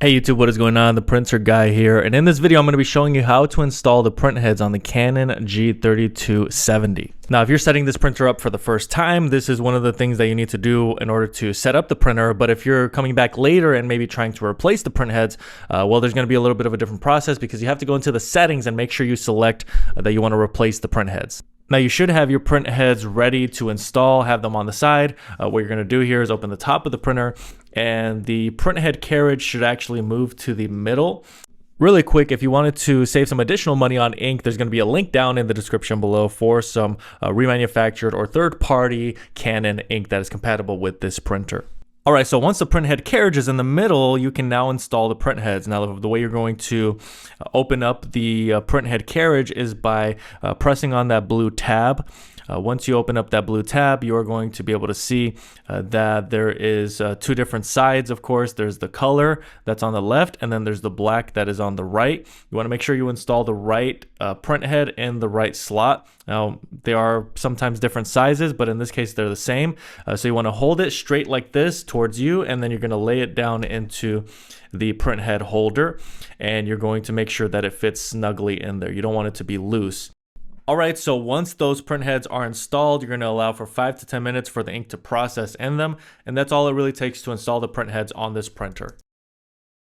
Hey YouTube, what is going on? The printer guy here, and in this video I'm going to be showing you how to install the print heads on the Canon G3270. Now, if you're setting this printer up for the first time, this is one of the things that you need to do in order to set up the printer. But if you're coming back later and maybe trying to replace the print heads, well, there's going to be a little bit of a different process because you have to go into the settings and make sure you select that you want to replace the print heads. Now, you should have your print heads ready to install, have them on the side. What you're going to do here is open the top of the printer, and the print head carriage should actually move to the middle. Really quick, if you wanted to save some additional money on ink, there's going to be a link down in the description below for some remanufactured or third-party Canon ink that is compatible with this printer. All right, so once the print head carriage is in the middle, you can now install the print heads. Now, the way you're going to open up the print head carriage is by pressing on that blue tab. Once you open up that blue tab, you are going to be able to see that there is two different sides, of course. There's the color that's on the left, and then there's the black that is on the right. You want to make sure you install the right print head in the right slot. Now, they are sometimes different sizes, but in this case, they're the same. So you want to hold it straight like this towards you, and then you're going to lay it down into the print head holder, and you're going to make sure that it fits snugly in there. You don't want it to be loose. All right, so once those print heads are installed, you're going to allow for 5 to 10 minutes for the ink to process in them, and that's all it really takes to install the print heads on this printer.